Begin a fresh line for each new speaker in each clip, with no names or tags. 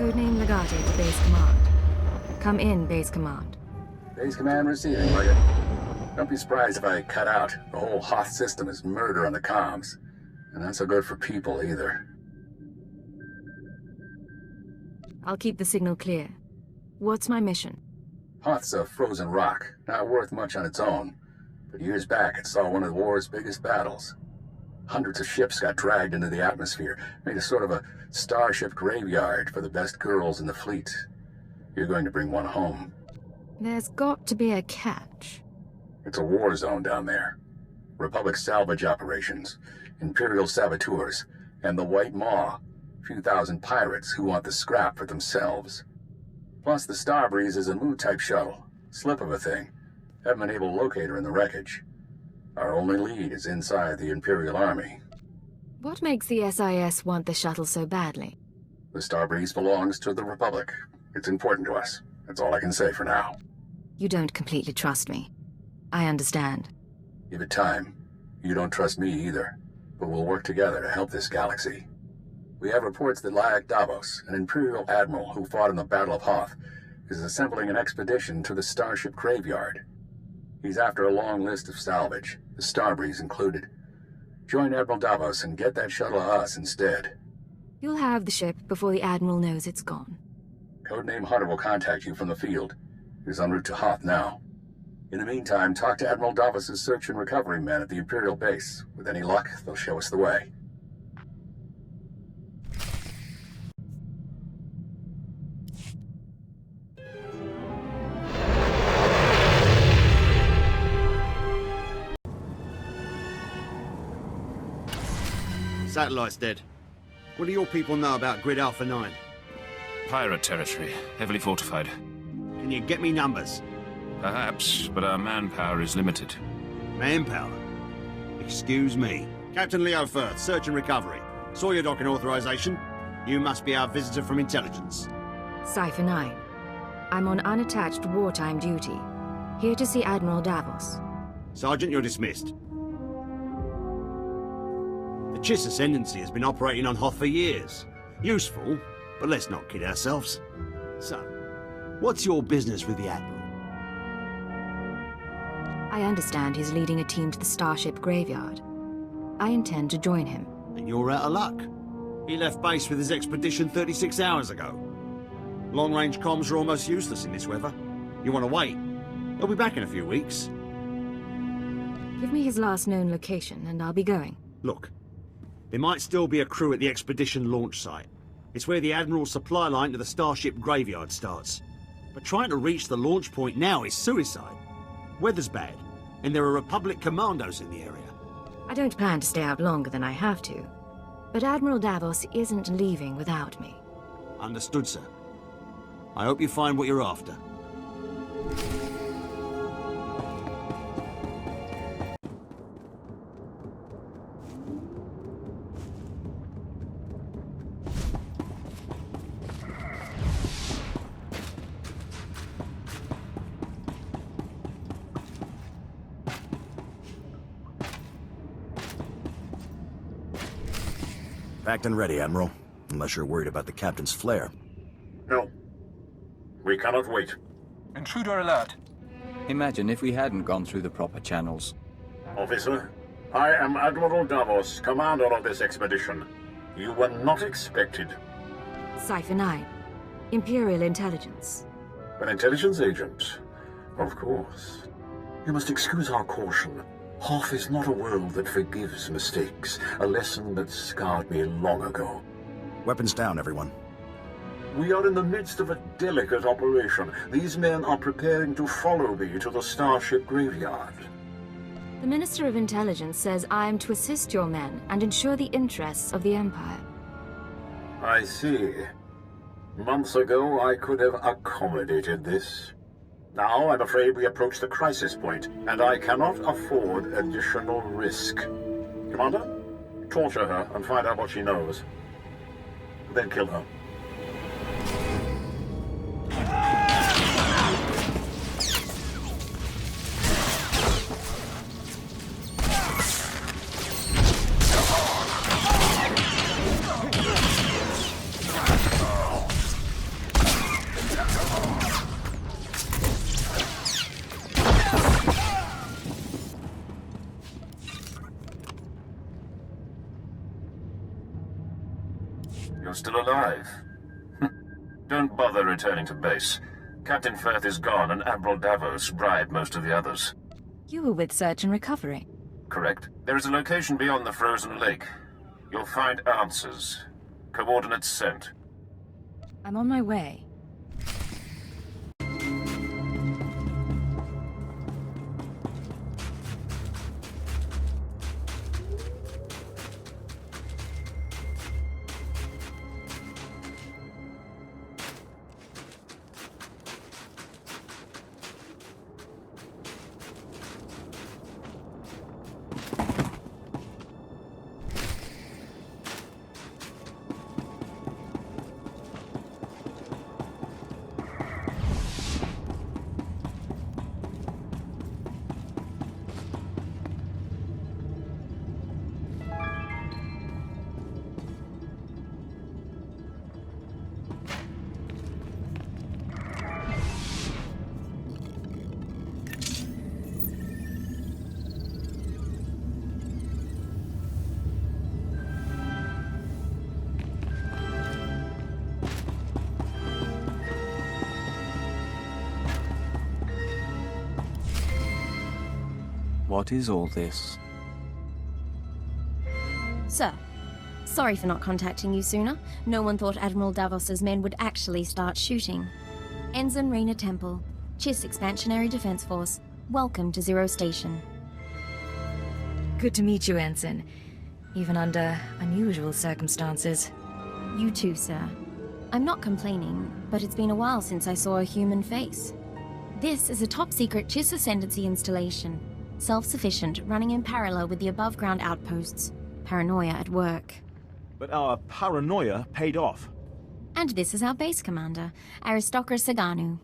Codename Legate to Base Command. Come in, Base Command.
Base Command receiving, Leggett. Don't be surprised if I cut out. The whole Hoth system is murder on the comms. And not so good for people, either.
I'll keep the signal clear. What's my mission?
Hoth's a frozen rock, not worth much on its own. But years back, it saw one of the war's biggest battles. Hundreds of ships got dragged into the atmosphere, made a sort of a starship graveyard for the best girls in the fleet. You're going to bring one home.
There's got to be a catch.
It's a war zone down there. Republic salvage operations, Imperial saboteurs, and the White Maw, a few thousand pirates who want the scrap for themselves. Plus the Starbreeze is a Mu-type shuttle, slip of a thing. Haven't been able to locate her in the wreckage. Our only lead is inside the Imperial Army.
What makes the SIS want the shuttle so badly?
The Starbreeze belongs to the Republic. It's important to us. That's all I can say for now.
You don't completely trust me. I understand.
Give it time. You don't trust me either. But we'll work together to help this galaxy. We have reports that Lyak Davos, an Imperial admiral who fought in the Battle of Hoth, is assembling an expedition to the Starship Graveyard. He's after a long list of salvage, the Starbreeze included. Join Admiral Davos and get that shuttle to us instead.
You'll have the ship before the Admiral knows it's gone.
Codename Hunter will contact you from the field. He's en route to Hoth now. In the meantime, talk to Admiral Davos' search and recovery men at the Imperial base. With any luck, they'll show us the way.
Satellite's dead. What do your people know about Grid Alpha 9?
Pirate territory, heavily fortified.
Can you get me numbers?
Perhaps, but our manpower is limited.
Manpower? Excuse me. Captain Leo Firth, search and recovery. Saw your docking authorization. You must be our visitor from intelligence.
Cypher 9. I'm on unattached wartime duty. Here to see Admiral Davos.
Sergeant, you're dismissed. The Chiss Ascendancy has been operating on Hoth for years. Useful, but let's not kid ourselves. So, what's your business with the Admiral?
I understand he's leading a team to the Starship Graveyard. I intend to join him.
And you're out of luck. He left base with his expedition 36 hours ago. Long-range comms are almost useless in this weather. You want to wait? He'll be back in a few weeks.
Give me his last known location, and I'll be going.
Look, there might still be a crew at the expedition launch site. It's where the Admiral's supply line to the Starship Graveyard starts. But trying to reach the launch point now is suicide. Weather's bad, and there are Republic commandos in the area.
I don't plan to stay out longer than I have to. But Admiral Davos isn't leaving without me.
Understood, sir. I hope you find what you're after.
Packed and ready, Admiral. Unless you're worried about the captain's flare.
No. We cannot wait.
Intruder alert.
Imagine if we hadn't gone through the proper channels.
Officer, I am Admiral Davos, commander of this expedition. You were not expected.
Cypher 9. Imperial Intelligence.
An intelligence agent? Of course. You must excuse our caution. Hoth is not a world that forgives mistakes, a lesson that scarred me long ago.
Weapons down, everyone.
We are in the midst of a delicate operation. These men are preparing to follow me to the Starship Graveyard.
The Minister of Intelligence says I am to assist your men and ensure the interests of the Empire.
I see. Months ago, I could have accommodated this. Now, I'm afraid we approach the crisis point, and I cannot afford additional risk. Commander, torture her and find out what she knows. Then kill her.
You're still alive. Don't bother returning to base. Captain Firth is gone and Admiral Davos bribed most of the others.
You were with Search and Recovery.
Correct. There is a location beyond the frozen lake. You'll find answers. Coordinates sent.
I'm on my way.
What is all this?
Sir, sorry for not contacting you sooner. No one thought Admiral Davos's men would actually start shooting. Ensign Reyna Temple, Chiss Expansionary Defense Force. Welcome to Zero Station. Good to meet you, Ensign. Even under unusual circumstances. You too, sir. I'm not complaining, but it's been a while since I saw a human face. This is a top-secret Chiss Ascendancy installation. Self-sufficient, running in parallel with the above-ground outposts. Paranoia at work.
But our paranoia paid off.
And this is our base commander, Aristocra Saganu.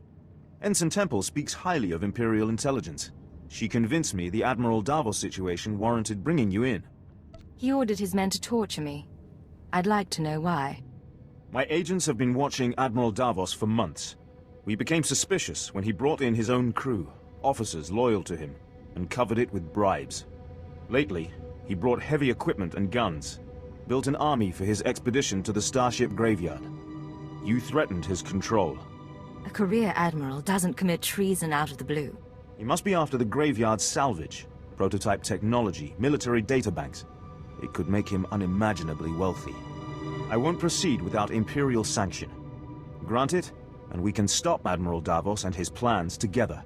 Ensign Temple speaks highly of Imperial intelligence. She convinced me the Admiral Davos situation warranted bringing you in.
He ordered his men to torture me. I'd like to know why.
My agents have been watching Admiral Davos for months. We became suspicious when he brought in his own crew, officers loyal to him, and covered it with bribes. Lately, he brought heavy equipment and guns, built an army for his expedition to the Starship Graveyard. You threatened his control.
A career admiral doesn't commit treason out of the blue.
He must be after the Graveyard's salvage, prototype technology, military databanks. It could make him unimaginably wealthy. I won't proceed without Imperial sanction. Grant it, and we can stop Admiral Davos and his plans together.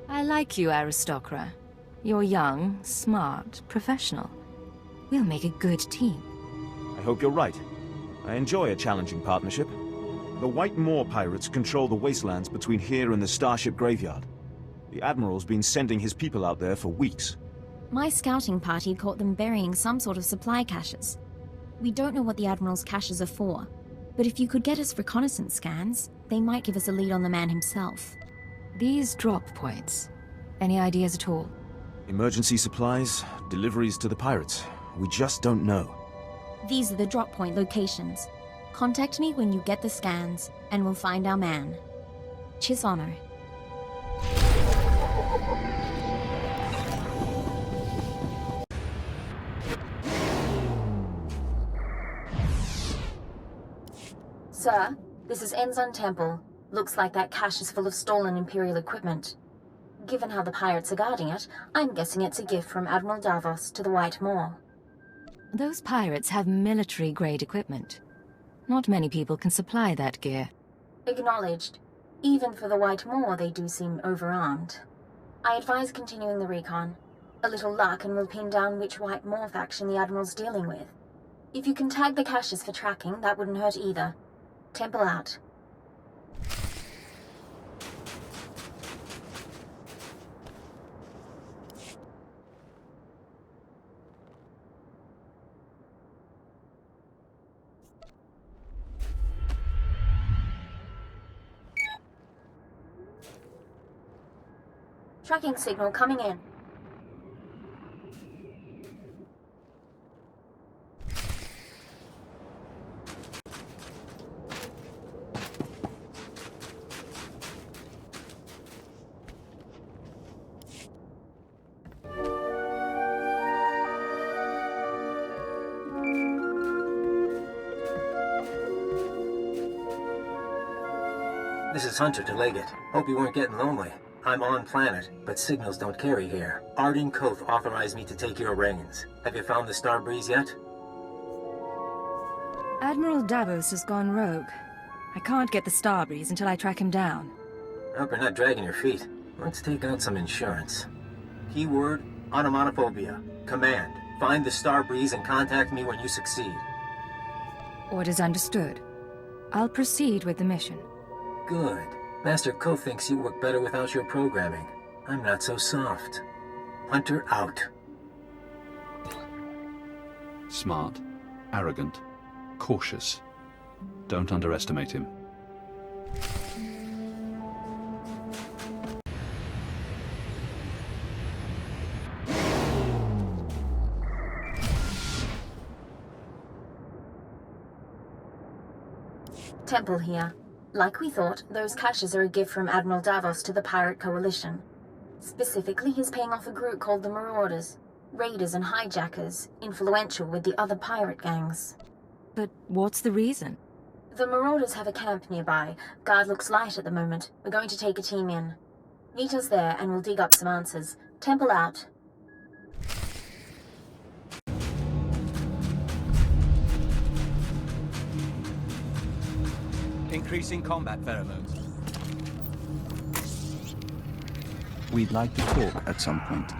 I like you, Aristocra. You're young, smart, professional. We'll make a good team.
I hope you're right. I enjoy a challenging partnership. The White Moor pirates control the wastelands between here and the Starship Graveyard. The Admiral's been sending his people out there for weeks.
My scouting party caught them burying some sort of supply caches. We don't know what the Admiral's caches are for, but if you could get us reconnaissance scans, they might give us a lead on the man himself. These drop points. Any ideas at all?
Emergency supplies, deliveries to the pirates. We just don't know.
These are the drop point locations. Contact me when you get the scans, and we'll find our man. Chiss honor. Sir, this is Ensign Temple. Looks like that cache is full of stolen Imperial equipment. Given how the pirates are guarding it, I'm guessing it's a gift from Admiral Davos to the White Moor. Those pirates have military-grade equipment. Not many people can supply that gear. Acknowledged. Even for the White Moor, they do seem overarmed. I advise continuing the recon. A little luck and we'll pin down which White Moor faction the Admiral's dealing with. If you can tag the caches for tracking, that wouldn't hurt either. Temple out. Tracking signal coming in.
This is Hunter to Leggett. Hope you weren't getting lonely. I'm on planet, but signals don't carry here. Arden Hoth authorized me to take your reins. Have you found the Star Breeze yet?
Admiral Davos has gone rogue. I can't get the Star Breeze until I track him down.
I hope you're not dragging your feet. Let's take out some insurance. Keyword, onomatophobia. Command, find the Star Breeze and contact me when you succeed.
Orders understood. I'll proceed with the mission.
Good. Master Ko thinks you work better without your programming. I'm not so soft. Hunter out.
Smart, arrogant, cautious. Don't underestimate him.
Temple here. Like we thought, those caches are a gift from Admiral Davos to the Pirate Coalition. Specifically, he's paying off a group called the Marauders. Raiders and hijackers, influential with the other pirate gangs.
But what's the reason?
The Marauders have a camp nearby. Guard looks light at the moment. We're going to take a team in. Meet us there and we'll dig up some answers. Temple out.
Increasing combat pheromones.
We'd like to talk at some point.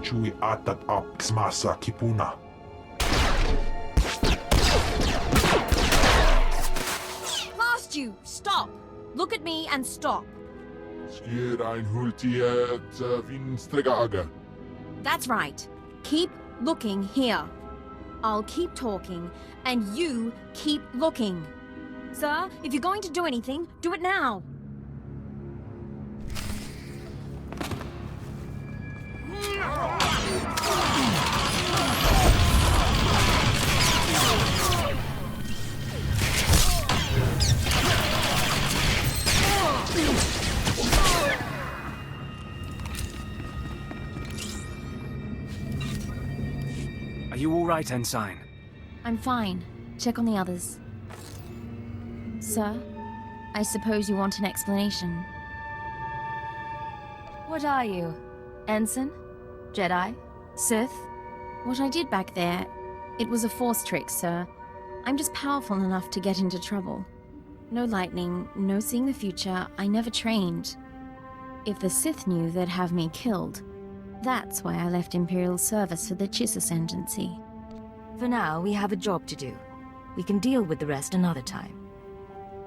Chui atat up smasa kipuna.
Past you! Stop! Look at me and stop.
Skier ein hultiet vinstregaga.
That's right. Keep looking here. I'll keep talking, and you keep looking. Sir, if you're going to do anything, do it now.
Are you all right, Ensign?
I'm fine. Check on the others. Sir, I suppose you want an explanation. What are you? Ensign? Jedi? Sith? What I did back there, it was a force trick, sir. I'm just powerful enough to get into trouble. No lightning, no seeing the future, I never trained. If the Sith knew, they'd have me killed. That's why I left Imperial service for the Chiss Ascendancy.
For now, we have a job to do. We can deal with the rest another time.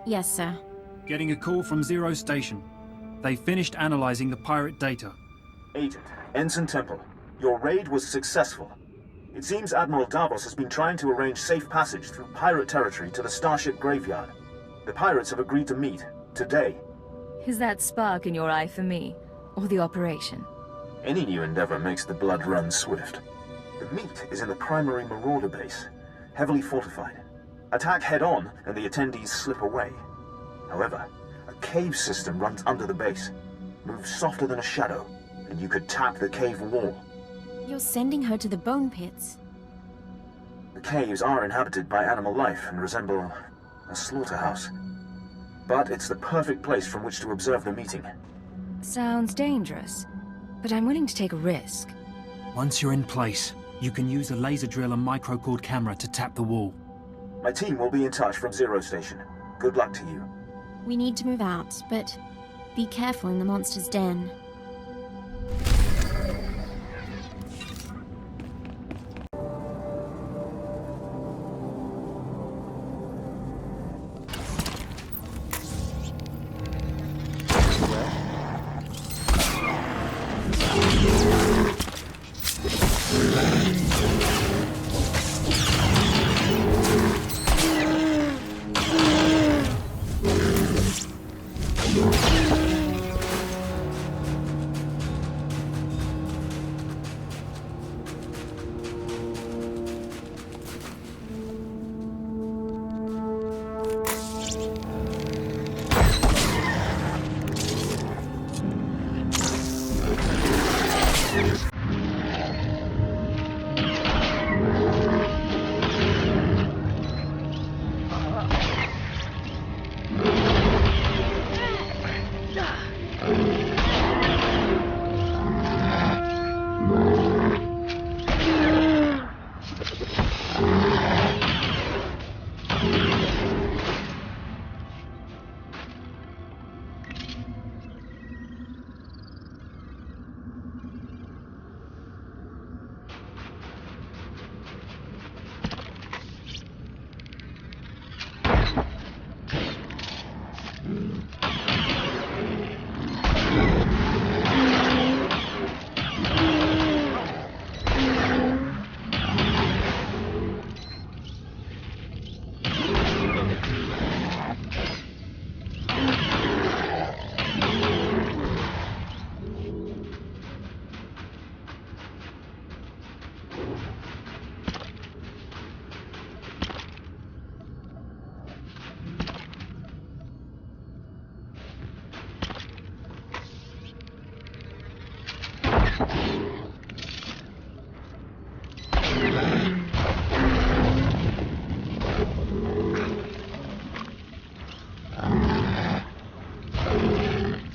Yes, sir.
Getting a call from Zero Station. They finished analyzing the pirate data.
Agent, Ensign Temple, your raid was successful. It seems Admiral Davos has been trying to arrange safe passage through pirate territory to the Starship Graveyard. The pirates have agreed to meet, today.
Is that spark in your eye for me? Or the operation?
Any new endeavor makes the blood run swift. The meet is in the primary Marauder base, heavily fortified. Attack head-on, and the attendees slip away. However, a cave system runs under the base, moves softer than a shadow, and you could tap the cave wall.
You're sending her to the bone pits.
The caves are inhabited by animal life and resemble a slaughterhouse. But it's the perfect place from which to observe the meeting.
Sounds dangerous, but I'm willing to take a risk.
Once you're in place, you can use a laser drill and microcord camera to tap the wall.
My team will be in touch from Zero Station. Good luck to you.
We need to move out, but be careful in the monster's den.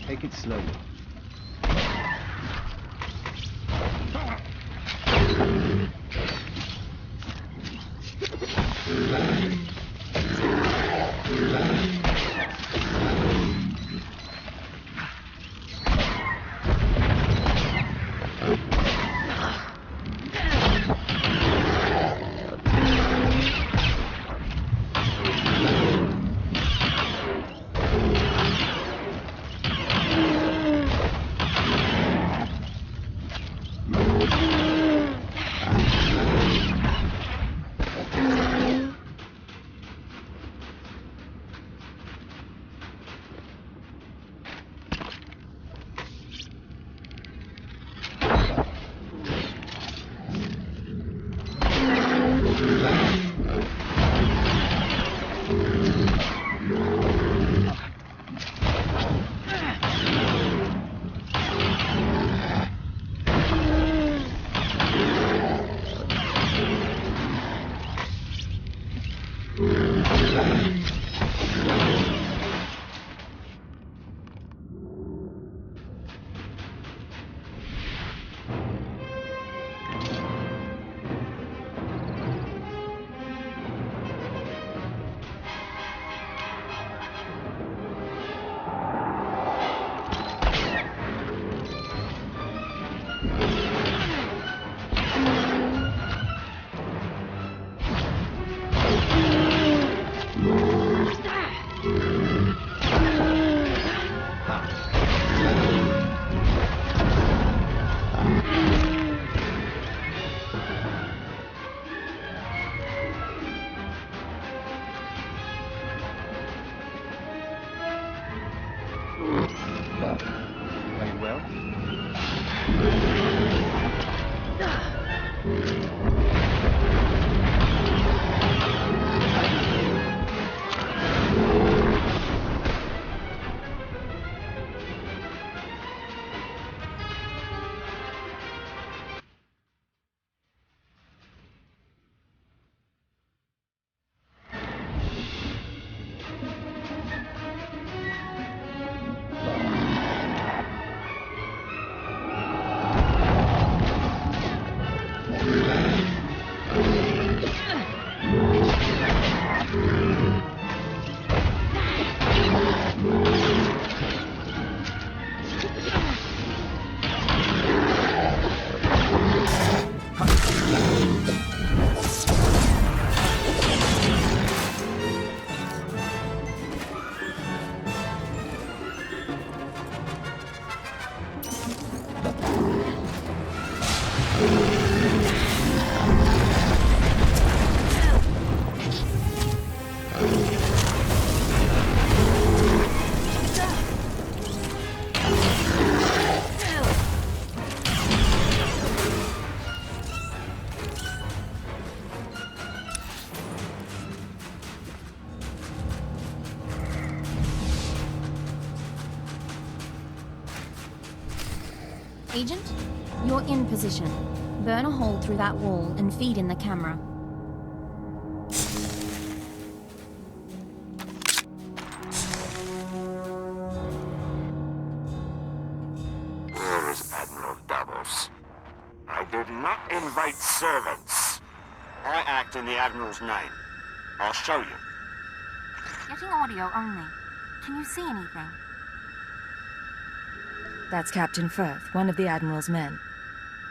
Take it slowly.
Agent, you're in position. Burn a hole through that wall and feed in the camera.
Where is Admiral Davos? I did not invite servants.
I act in the Admiral's name. I'll show you.
Getting audio only. Can you see anything?
That's Captain Firth, one of the Admiral's men.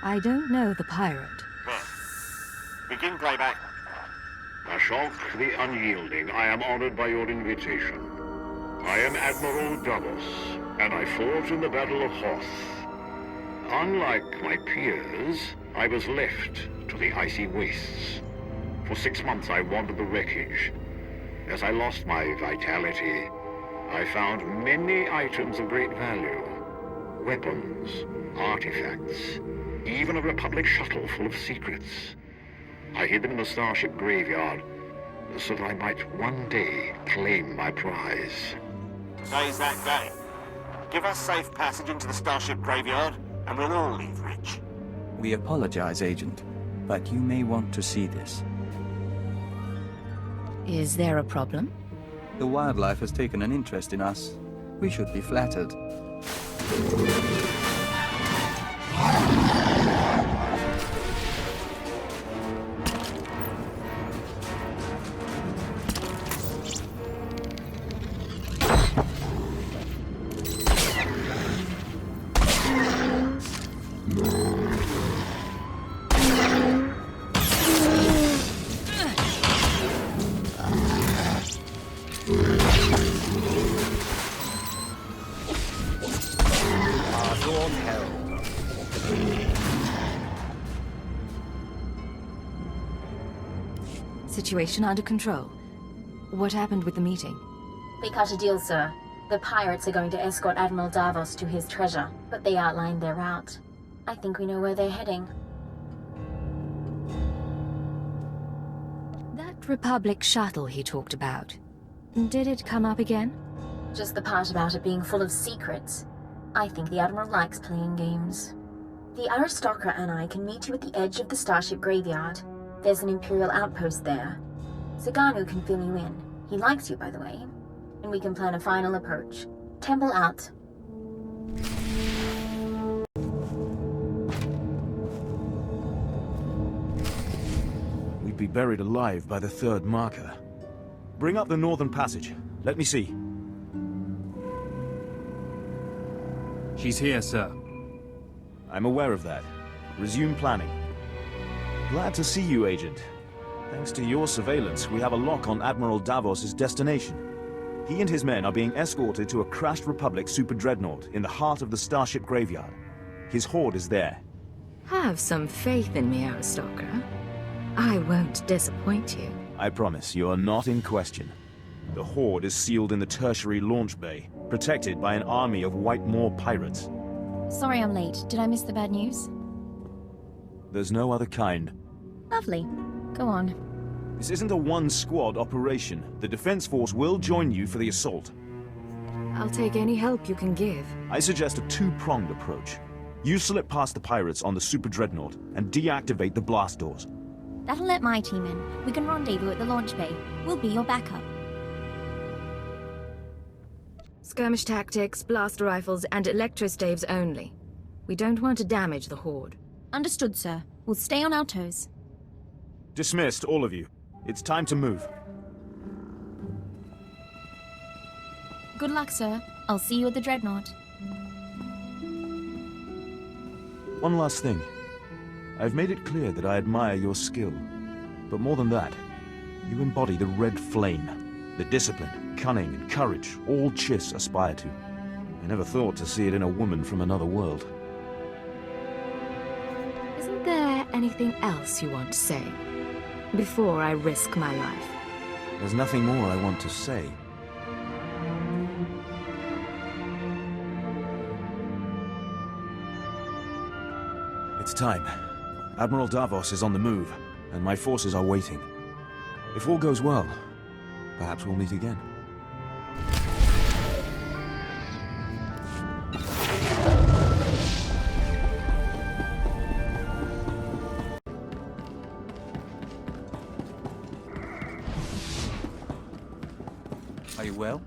I don't know the pirate.
Begin playback.
Ashok the Unyielding, I am honored by your invitation. I am Admiral Davos, and I fought in the Battle of Hoth. Unlike my peers, I was left to the icy wastes. For 6 months I wandered the wreckage. As I lost my vitality, I found many items of great value. Weapons, artifacts, even a Republic shuttle full of secrets. I hid them in the starship graveyard, so that I might one day claim my prize.
Today's that day. Give us safe passage into the starship graveyard, and we'll all leave rich.
We apologize, Agent, but you may want to see this.
Is there a problem?
The wildlife has taken an interest in us. We should be flattered.
Situation under control. What happened with the meeting?
They cut a deal, sir. The pirates are going to escort Admiral Davos to his treasure, but they outlined their route. I think we know where they're heading.
That Republic shuttle he talked about. Did it come up again?
Just the part about it being full of secrets. I think the Admiral likes playing games. The aristocrat and I can meet you at the edge of the starship graveyard. There's an Imperial outpost there. Zaganu can fill you in. He likes you, by the way. And we can plan a final approach. Temple out.
We'd be buried alive by the third marker. Bring up the northern passage. Let me see.
She's here, sir.
I'm aware of that. Resume planning. Glad to see you, Agent. Thanks to your surveillance, we have a lock on Admiral Davos' destination. He and his men are being escorted to a crashed Republic super dreadnought in the heart of the starship graveyard. His horde is there.
Have some faith in me, aristocrat. I won't disappoint you.
I promise you are not in question. The horde is sealed in the tertiary launch bay, protected by an army of Whitemoor pirates.
Sorry I'm late. Did I miss the bad news?
There's no other kind.
Lovely. Go on.
This isn't a one-squad operation. The Defense Force will join you for the assault.
I'll take any help you can give.
I suggest a two-pronged approach. You slip past the pirates on the super dreadnought and deactivate the blast doors.
That'll let my team in. We can rendezvous at the launch bay. We'll be your backup.
Skirmish tactics, blaster rifles, and electrostaves only. We don't want to damage the horde.
Understood, sir. We'll stay on our toes.
Dismissed, all of you. It's time to move.
Good luck, sir. I'll see you at the dreadnought.
One last thing. I've made it clear that I admire your skill. But more than that, you embody the red flame. The discipline, cunning, and courage all Chiss aspire to. I never thought to see it in a woman from another world.
Isn't there anything else you want to say? Before I risk my life.
There's nothing more I want to say. It's time. Admiral Davos is on the move, and my forces are waiting. If all goes well, perhaps we'll meet again.
Are you well?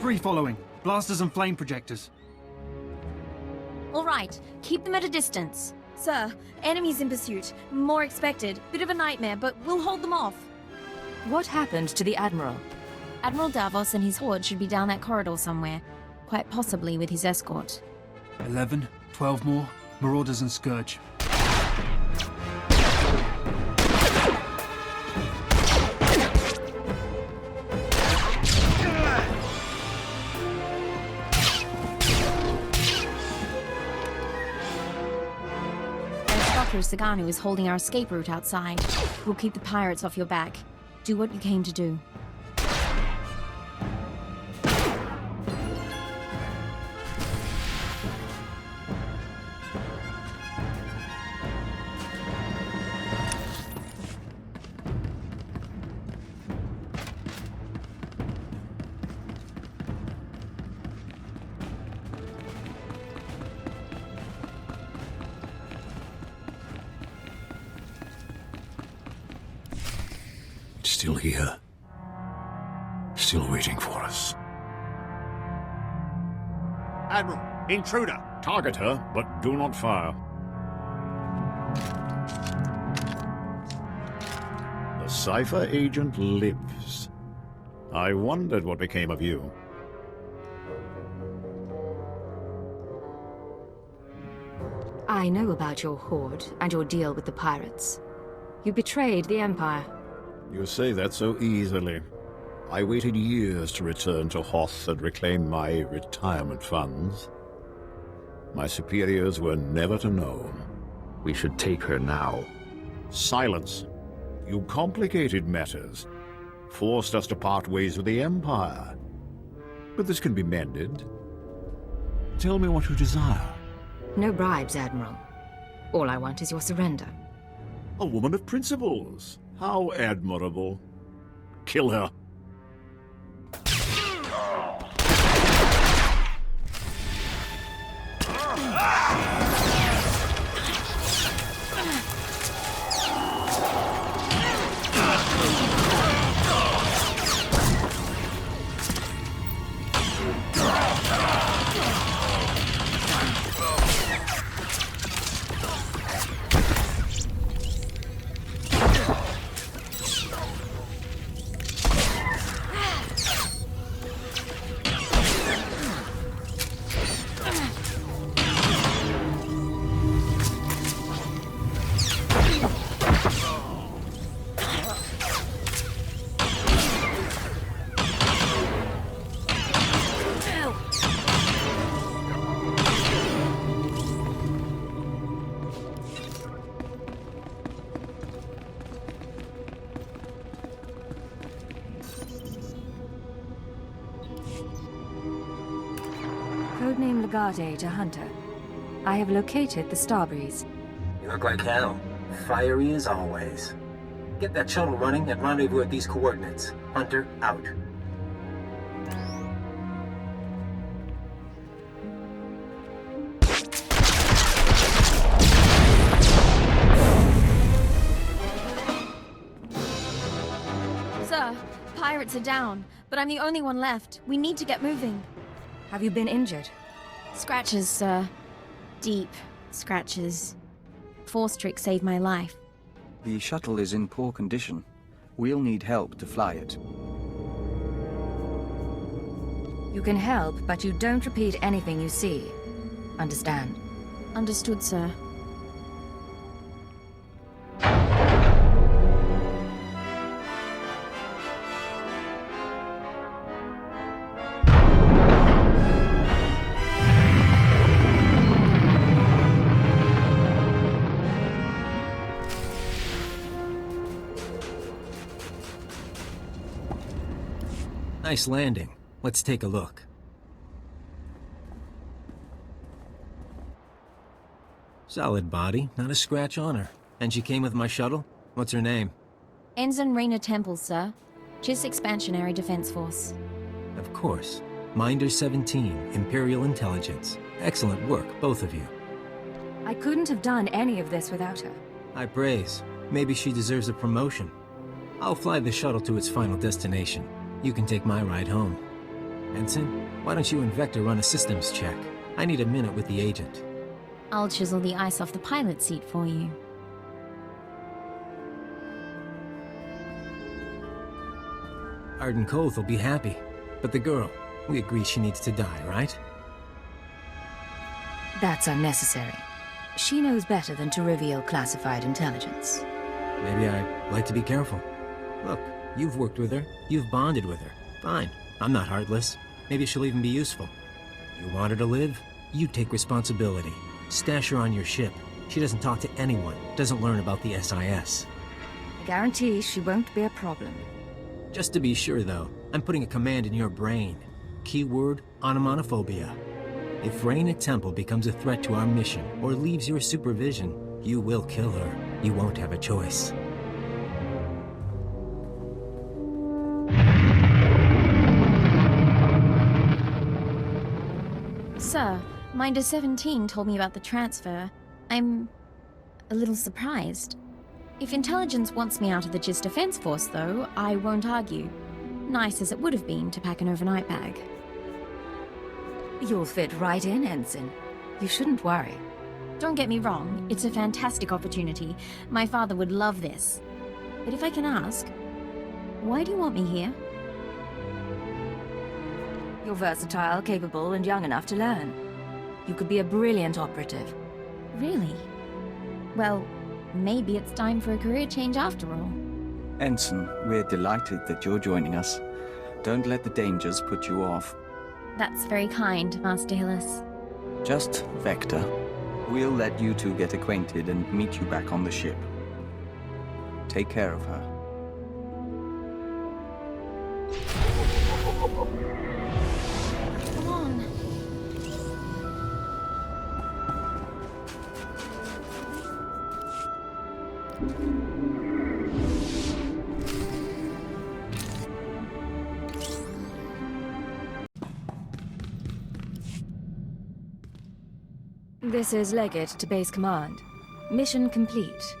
Free following. Blasters and flame projectors.
All right, keep them at a distance. Sir, enemies in pursuit. More expected. Bit of a nightmare, but we'll hold them off.
What happened to the Admiral?
Admiral Davos and his horde should be down that corridor somewhere. Quite possibly with his escort.
11, 12 more. Marauders and Scourge.
Saganu is holding our escape route outside. We'll keep the pirates off your back. Do what you came to do.
Still here. Still waiting for us.
Admiral, intruder!
Target her, but do not fire. The Cypher agent lives. I wondered what became of you.
I know about your horde and your deal with the pirates. You betrayed the Empire.
You say that so easily. I waited years to return to Hoth and reclaim my retirement funds. My superiors were never to know.
We should take her now.
Silence. You complicated matters. Forced us to part ways with the Empire. But this can be mended. Tell me what you desire.
No bribes, Admiral. All I want is your surrender.
A woman of principles. How admirable. Kill her.
codename Legate to Hunter. I have located the Starbreeze.
You look like hell. Fiery as always. Get that shuttle running and rendezvous at these coordinates. Hunter, out.
Sir, pirates are down, but I'm the only one left. We need to get moving.
Have you been injured?
Scratches, sir. Deep scratches. Force trick saved my life.
The shuttle is in poor condition. We'll need help to fly it.
You can help, but you don't repeat anything you see. Understand?
Understood, sir.
Nice landing. Let's take a look. Solid body, not a scratch on her. And she came with my shuttle? What's her name?
Ensign Raina Temple, sir. JIS Expansionary Defense Force.
Of course. Minder 17, Imperial Intelligence. Excellent work, both of you.
I couldn't have done any of this without her.
High praise. Maybe she deserves a promotion. I'll fly the shuttle to its final destination. You can take my ride home. Ensign, why don't you and Vector run a systems check? I need a minute with the agent.
I'll chisel the ice off the pilot seat for you.
Arden Hoth will be happy. But the girl, we agree she needs to die, right?
That's unnecessary. She knows better than to reveal classified intelligence.
Maybe I'd like to be careful. Look, you've worked with her. You've bonded with her. Fine. I'm not heartless. Maybe she'll even be useful. You want her to live? You take responsibility. Stash her on your ship. She doesn't talk to anyone. Doesn't learn about the SIS.
I guarantee she won't be a problem.
Just to be sure, though, I'm putting a command in your brain. Keyword, onomatophobia. If Raina Temple becomes a threat to our mission, or leaves your supervision, you will kill her. You won't have a choice.
Sir, Minder 17 told me about the transfer. I'm a little surprised. If intelligence wants me out of the JIS Defense Force, though, I won't argue. Nice as it would have been to pack an overnight bag.
You'll fit right in, Ensign. You shouldn't worry.
Don't get me wrong, it's a fantastic opportunity. My father would love this. But if I can ask, why do you want me here?
You're versatile, capable, and young enough to learn. You could be a brilliant operative.
Really? Well, maybe it's time for a career change after all.
Ensign, we're delighted that you're joining us. Don't let the dangers put you off.
That's very kind, Master Hillis.
Just Vector. We'll let you two get acquainted and meet you back on the ship. Take care of her.
Come on.
This is Leggett to Base Command. Mission complete.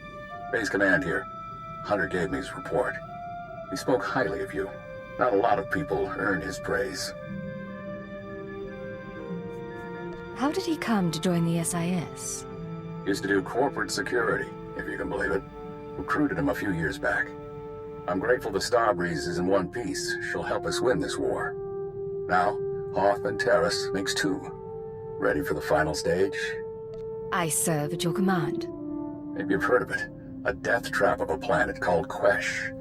Base Command here. Hunter gave me his report. He spoke highly of you. Not a lot of people earn his praise.
How did he come to join the SIS?
Used to do corporate security, if you can believe it. Recruited him a few years back. I'm grateful the Starbreeze is in one piece. She'll help us win this war. Now, Hoth and Terrace makes two. Ready for the final stage?
I serve at your command.
Maybe you've heard of it. A death trap of a planet called Quesh.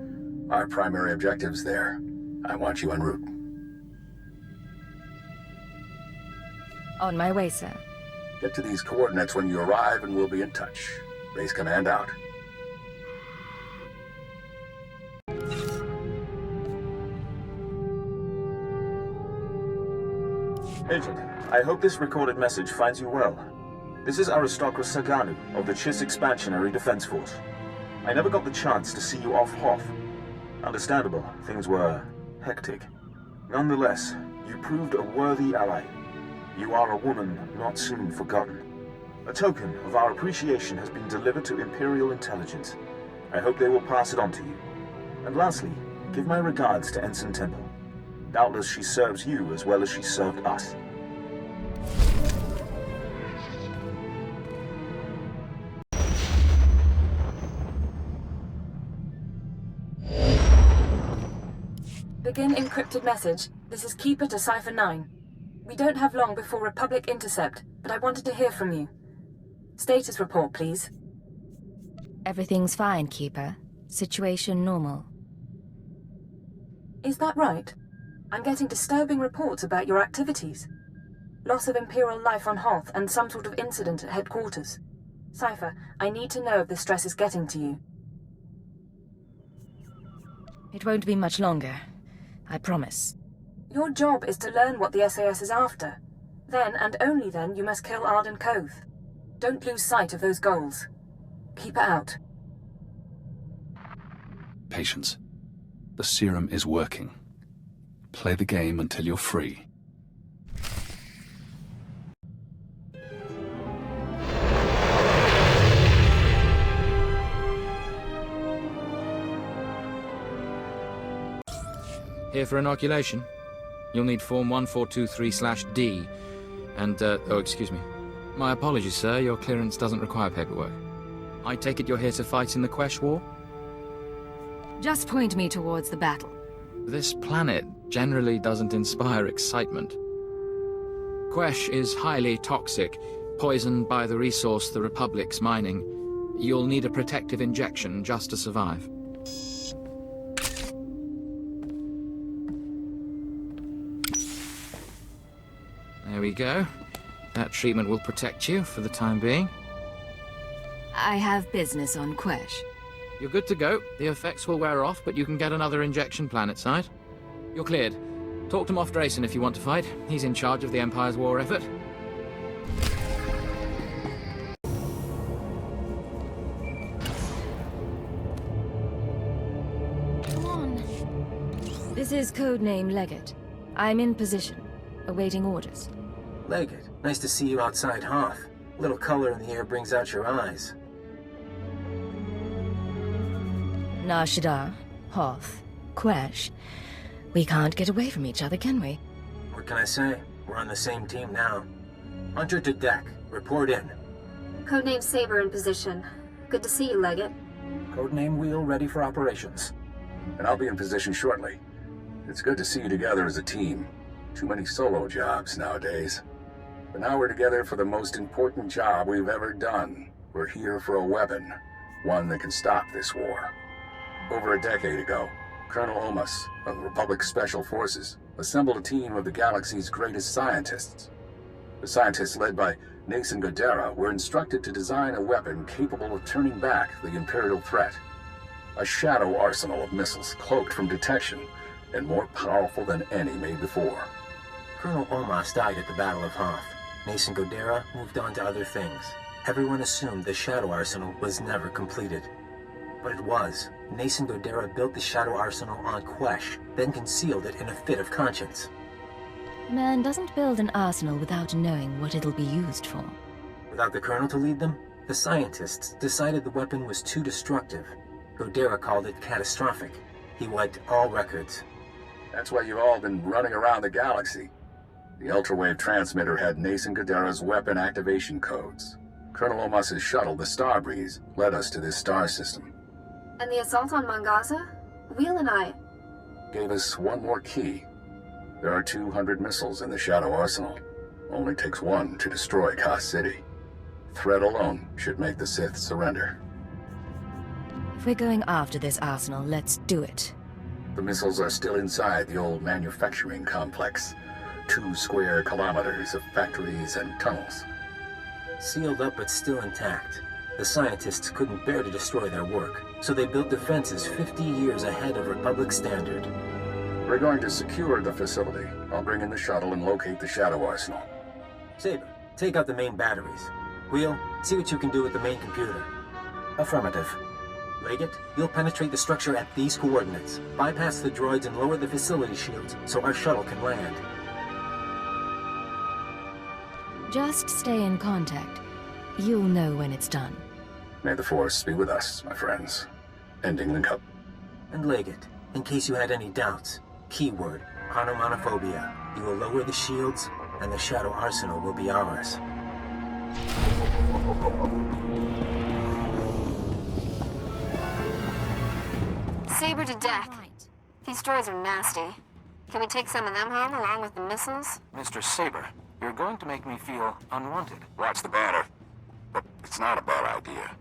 Our primary objective's there. I want you en route.
On my way, sir.
Get to these coordinates when you arrive and we'll be in touch. Base Command out.
Agent, I hope this recorded message finds you well. This is Aristocrat Saganu of the Chiss Expansionary Defense Force. I never got the chance to see you off Hoth. Understandable, things were hectic. Nonetheless, you proved a worthy ally. You are a woman not soon forgotten. A token of our appreciation has been delivered to Imperial intelligence. I hope they will pass it on to you. And lastly, give my regards to Ensign Temple. Doubtless she serves you as well as she served us.
Begin encrypted message. This is Keeper to Cipher 9. We don't have long before Republic intercept, but I wanted to hear from you. Status report, please.
Everything's fine, Keeper. Situation normal.
Is that right? I'm getting disturbing reports about your activities. Loss of Imperial life on Hoth and some sort of incident at headquarters. Cipher, I need to know if the stress is getting to you.
It won't be much longer. I promise.
Your job is to learn what the SAS is after. Then, and only then, you must kill Ard and Koth. Don't lose sight of those goals. Keep it out.
Patience. The serum is working. Play the game until you're free.
Here for inoculation. You'll need Form 1423/D. And, oh, excuse me. My apologies, sir. Your clearance doesn't require paperwork. I take it you're here to fight in the Quesh War?
Just point me towards the battle.
This planet generally doesn't inspire excitement. Quesh is highly toxic, poisoned by the resource the Republic's mining. You'll need a protective injection just to survive. There we go. That treatment will protect you for the time being.
I have business on Quesh.
You're good to go. The effects will wear off, but you can get another injection planetside. You're cleared. Talk to Moff Drayson if you want to fight. He's in charge of the Empire's war effort.
Come on.
This is codename Leggett. I'm in position, awaiting orders.
Leggett, nice to see you outside Hoth. A little color in the air brings out your eyes.
Nar Shaddaa, Hoth, Quesh. We can't get away from each other, can we?
What can I say? We're on the same team now. Hunter to deck. Report in.
Codename Saber in position. Good to see you, Leggett.
Codename Wheel ready for operations.
And I'll be in position shortly. It's good to see you together as a team. Too many solo jobs nowadays. But now we're together for the most important job we've ever done. We're here for a weapon. One that can stop this war. Over a decade ago, Colonel Omas of the Republic Special Forces assembled a team of the galaxy's greatest scientists. The scientists, led by Nason Godera, were instructed to design a weapon capable of turning back the Imperial threat. A shadow arsenal of missiles cloaked from detection and more powerful than any made before.
Colonel Omas died at the Battle of Hoth. Nason Godera moved on to other things. Everyone assumed the shadow arsenal was never completed. But it was. Nason Godera built the shadow arsenal on Quesh, then concealed it in a fit of conscience.
A man doesn't build an arsenal without knowing what it'll be used for.
Without the Colonel to lead them, the scientists decided the weapon was too destructive. Godera called it catastrophic. He wiped all records.
That's why you've all been running around the galaxy. The ultrawave transmitter had Nason Godera's weapon activation codes. Colonel Omas's shuttle, the Starbreeze, led us to this star system.
And the assault on Mangaza? Wheel and I...
Gave us one more key. There are 200 missiles in the Shadow Arsenal. Only takes one to destroy Koth City. Threat alone should make the Sith surrender.
If we're going after this arsenal, let's do it.
The missiles are still inside the old manufacturing complex. 2 square kilometers of factories and tunnels.
Sealed up but still intact. The scientists couldn't bear to destroy their work, so they built defenses 50 years ahead of Republic standard.
We're going to secure the facility. I'll bring in the shuttle and locate the Shadow Arsenal.
Saber, take out the main batteries. Wheel, see what you can do with the main computer. Affirmative. Leggett, you'll penetrate the structure at these coordinates. Bypass the droids and lower the facility shields so our shuttle can land.
Just stay in contact. You'll know when it's done.
May the Force be with us, my friends. Ending link up.
And Leggett, in case you had any doubts, keyword, onomatophobia. You will lower the shields, and the Shadow Arsenal will be ours.
Saber to deck. These droids are nasty. Can we take some of them home along with the missiles?
Mr. Saber, you're going to make me feel unwanted.
Watch the banner. But it's not a bad idea.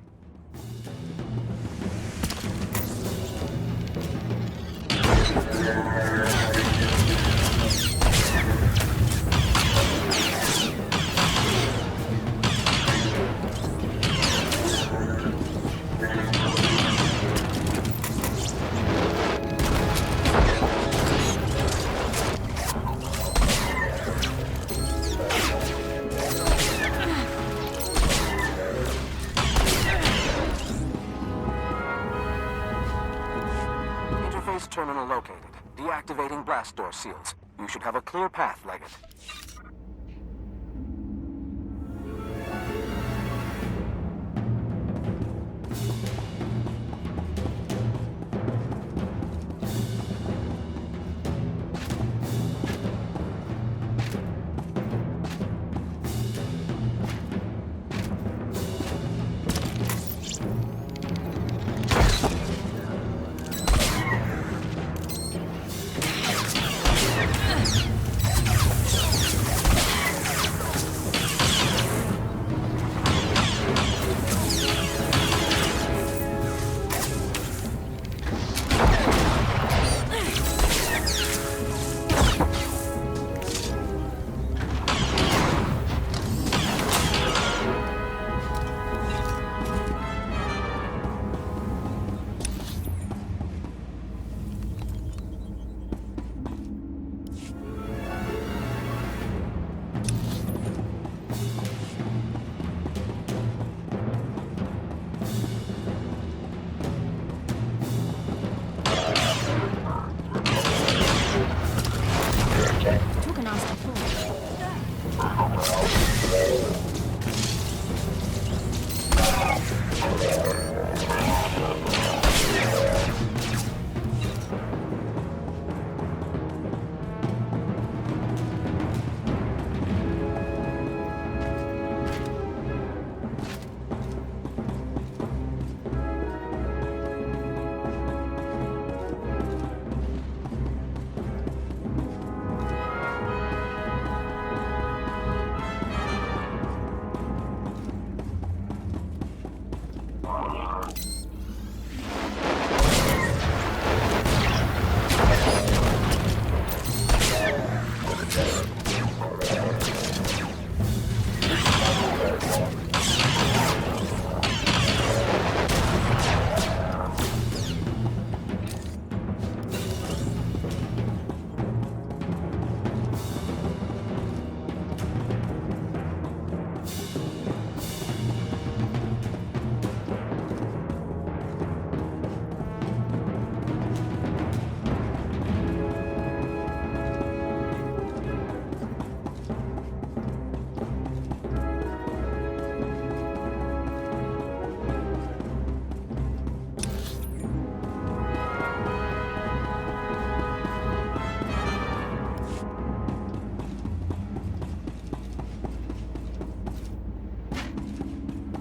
Terminal located. Deactivating blast door seals. You should have a clear path, Leggett.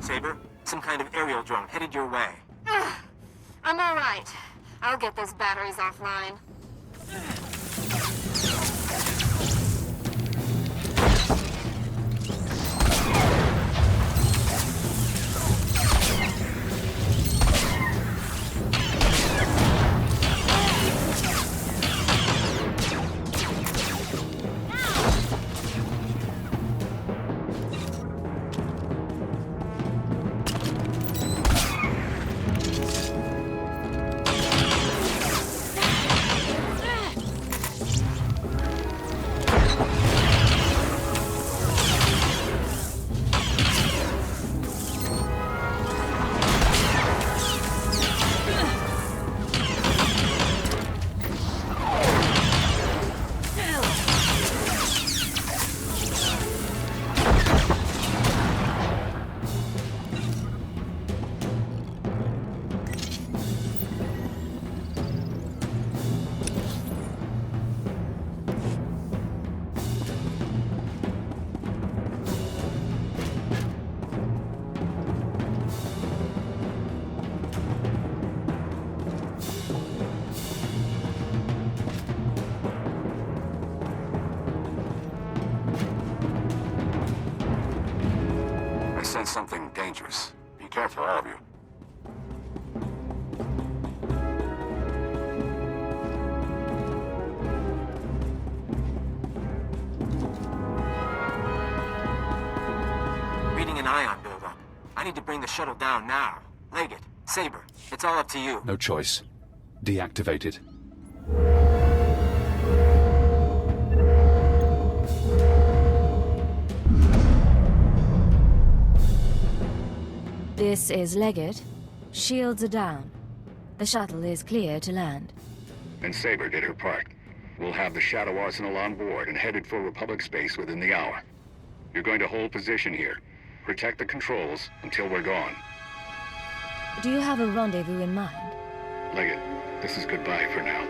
Saber, some kind of aerial drone headed your way.
I'm all right. I'll get those batteries offline.
sense something dangerous. Be careful, all of you.
Reading an ion buildup. I need to bring the shuttle down now. Leggett, Saber, it's all up to you.
No choice. Deactivated.
This is Leggett. Shields are down. The shuttle is clear to land.
And Saber did her part. We'll have the Shadow Arsenal on board and headed for Republic space within the hour. You're going to hold position here. Protect the controls until we're gone.
Do you have a rendezvous in mind?
Leggett, this is goodbye for now.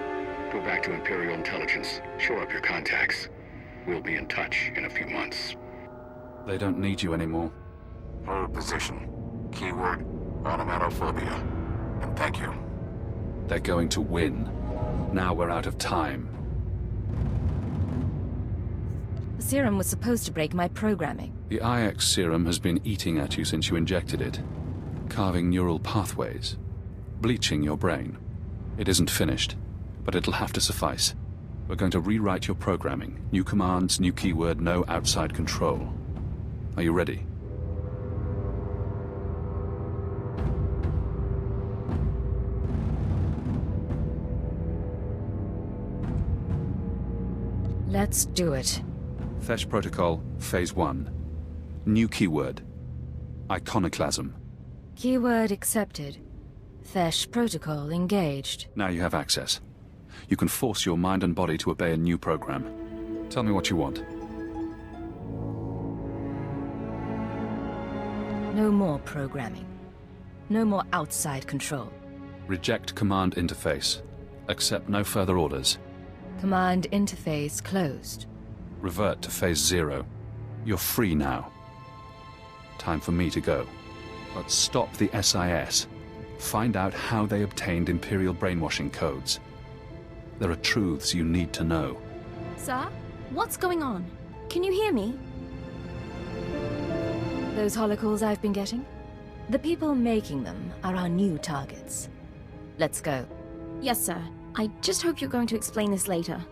Go back to Imperial Intelligence. Shore up your contacts. We'll be in touch in a few months.
They don't need you anymore.
Hold position. Keyword, onomatophobia. And thank you.
They're going to win. Now we're out of time.
The serum was supposed to break my programming.
The IX serum has been eating at you since you injected it, carving neural pathways, bleaching your brain. It isn't finished, but it'll have to suffice. We're going to rewrite your programming. New commands, new keyword, no outside control. Are you ready?
Let's do it.
Quesh Protocol, Phase 1. New keyword. Iconoclasm.
Keyword accepted. Quesh Protocol engaged.
Now you have access. You can force your mind and body to obey a new program. Tell me what you want.
No more programming. No more outside control.
Reject command interface. Accept no further orders.
Command interface closed.
Revert to Phase 0. You're free now. Time for me to go. But stop the SIS. Find out how they obtained Imperial brainwashing codes. There are truths you need to know.
Sir, what's going on? Can you hear me?
Those holocalls I've been getting? The people making them are our new targets. Let's go.
Yes, sir. I just hope you're going to explain this later.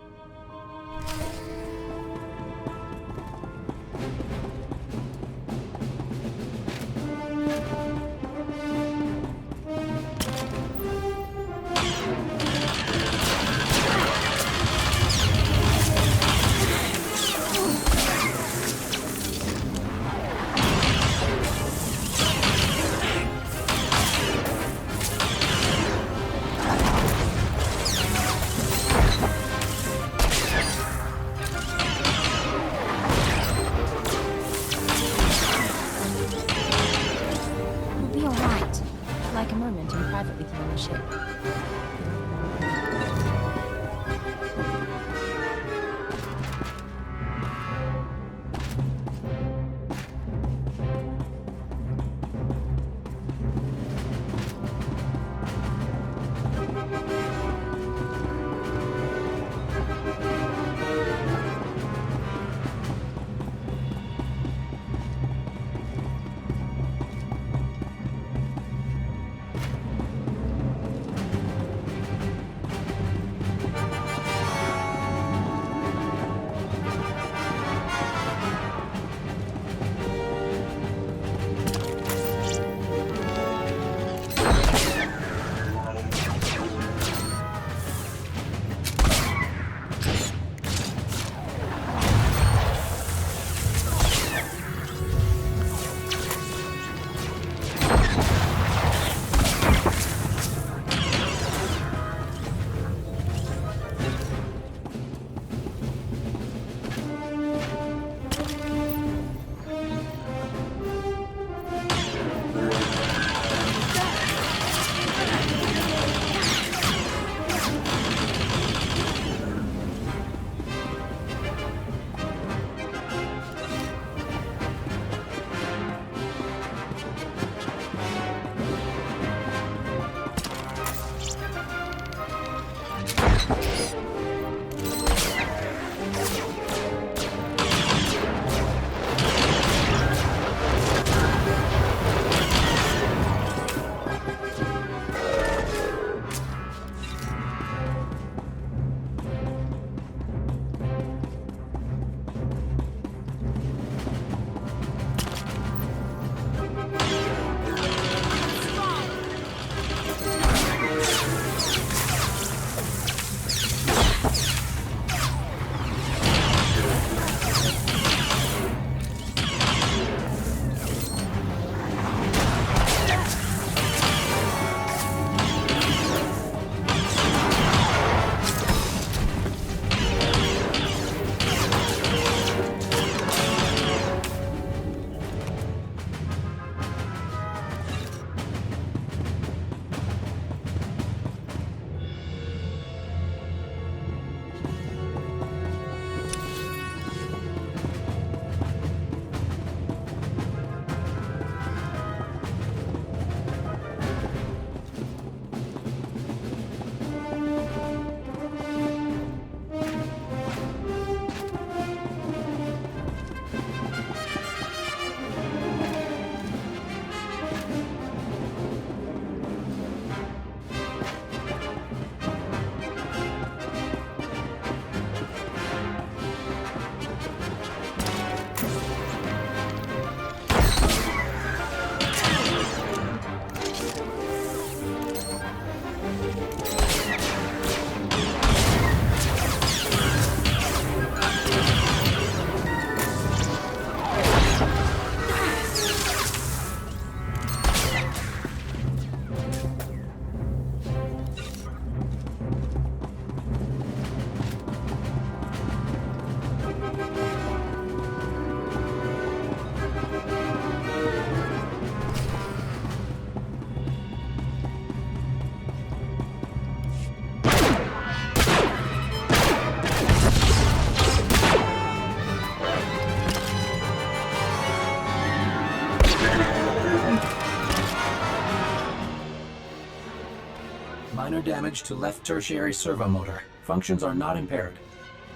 damage to left tertiary servo motor. Functions are not impaired.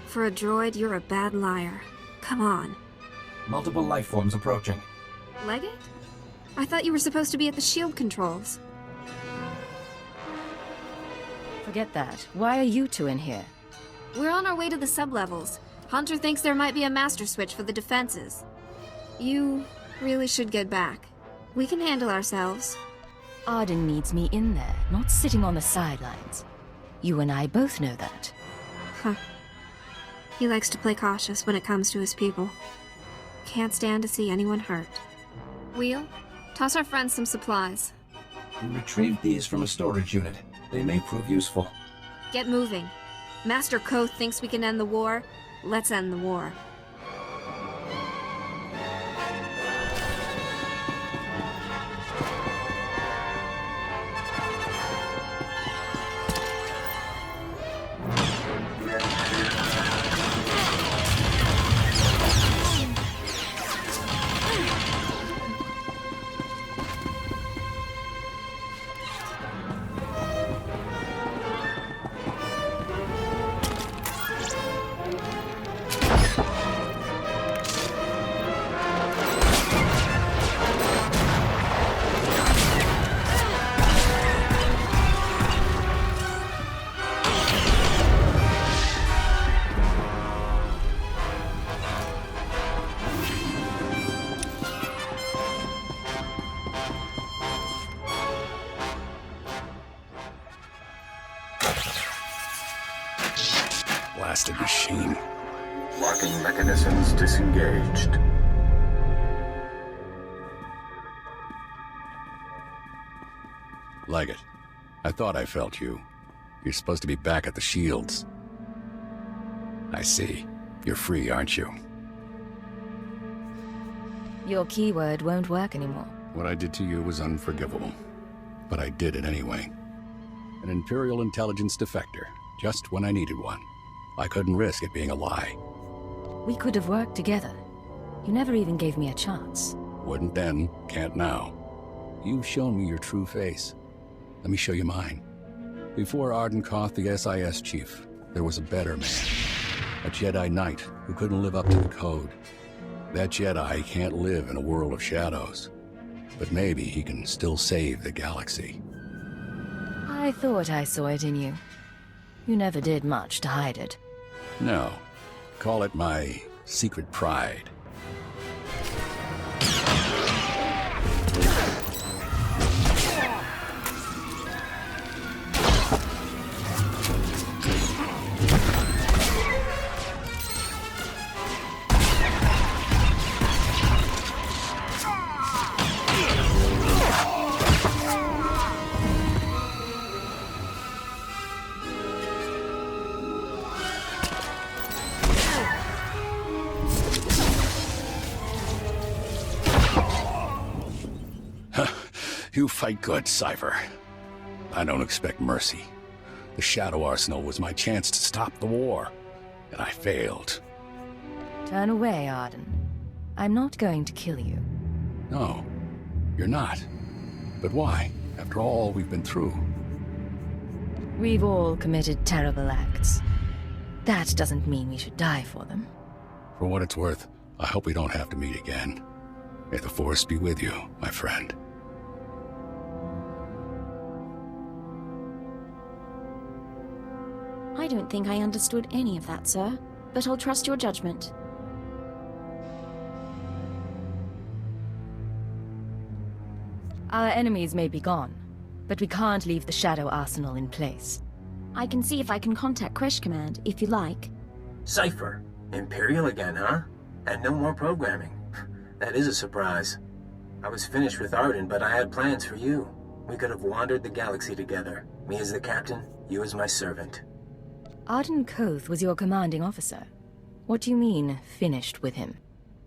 For a droid, you're a bad liar. Come on.
Multiple life forms approaching.
Legate? I thought you were supposed to be at the shield controls.
Forget that. Why are you two in here?
We're on our way to the sublevels. Hunter thinks there might be a master switch for the defenses. You really should get back. We can handle ourselves.
Arden needs me in there, not sitting on the sidelines. You and I both know that.
Huh. He likes to play cautious when it comes to his people. Can't stand to see anyone hurt. Wheel, toss our friends some supplies.
We retrieved these from a storage unit. They may prove useful.
Get moving. Master Hoth thinks we can end the war. Let's end the war.
Blasted machine.
Locking mechanisms disengaged.
Legate, I thought I felt you. You're supposed to be back at the shields. I see. You're free, aren't you?
Your keyword won't work anymore.
What I did to you was unforgivable. But I did it anyway. An Imperial intelligence defector, just when I needed one. I couldn't risk it being a lie.
We could have worked together. You never even gave me a chance.
Wouldn't then, can't now. You've shown me your true face. Let me show you mine. Before Arden Koth, the SIS chief, there was a better man. A Jedi Knight who couldn't live up to the code. That Jedi can't live in a world of shadows. But maybe he can still save the galaxy.
I thought I saw it in you. You never did much to hide it.
No. Call it my secret pride. You fight good, Cypher. I don't expect mercy. The Shadow Arsenal was my chance to stop the war, and I failed.
Turn away, Arden. I'm not going to kill you.
No, you're not. But why, after all we've been through?
We've all committed terrible acts. That doesn't mean we should die for them.
For what it's worth, I hope we don't have to meet again. May the Force be with you, my friend.
I don't think I understood any of that, sir, but I'll trust your judgment.
Our enemies may be gone, but we can't leave the Shadow Arsenal in place.
I can see if I can contact Quesh Command, if you like.
Cypher. Imperial again, huh? And no more programming. That is a surprise. I was finished with Arden, but I had plans for you. We could have wandered the galaxy together. Me as the captain, you as my servant.
Arden Koth was your commanding officer. What do you mean, finished with him?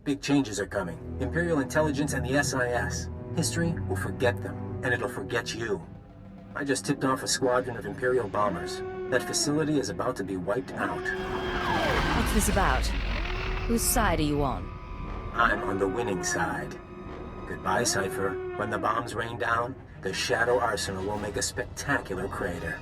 Big changes are coming. Imperial intelligence and the SIS. History will forget them, and it'll forget you. I just tipped off a squadron of Imperial bombers. That facility is about to be wiped out.
What's this about? Whose side are you on?
I'm on the winning side. Goodbye, Cypher. When the bombs rain down, the Shadow Arsenal will make a spectacular crater.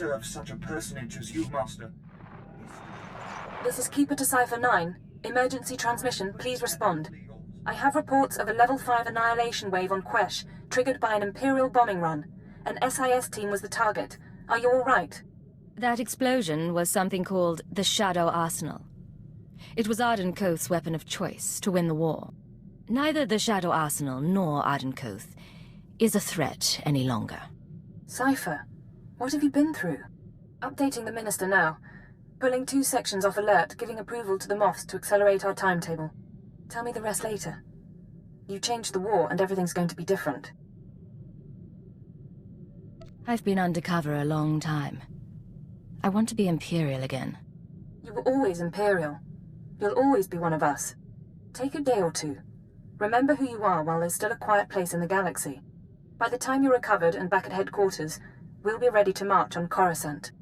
serve such a personage as you, Master.
This is Keeper to Cipher 9. Emergency transmission, please respond. I have reports of a Level 5 annihilation wave on Quesh, triggered by an Imperial bombing run. An SIS team was the target. Are you all right?
That explosion was something called the Shadow Arsenal. It was Arden Koth's weapon of choice to win the war. Neither the Shadow Arsenal nor Arden Koth is a threat any longer.
Cipher, what have you been through? Updating the Minister now. Pulling 2 sections off alert, giving approval to the Moths to accelerate our timetable. Tell me the rest later. You changed the war and everything's going to be different.
I've been undercover a long time. I want to be Imperial again.
You were always Imperial. You'll always be one of us. Take a day or 2. Remember who you are while there's still a quiet place in the galaxy. By the time you're recovered and back at headquarters, we'll be ready to march on Coruscant.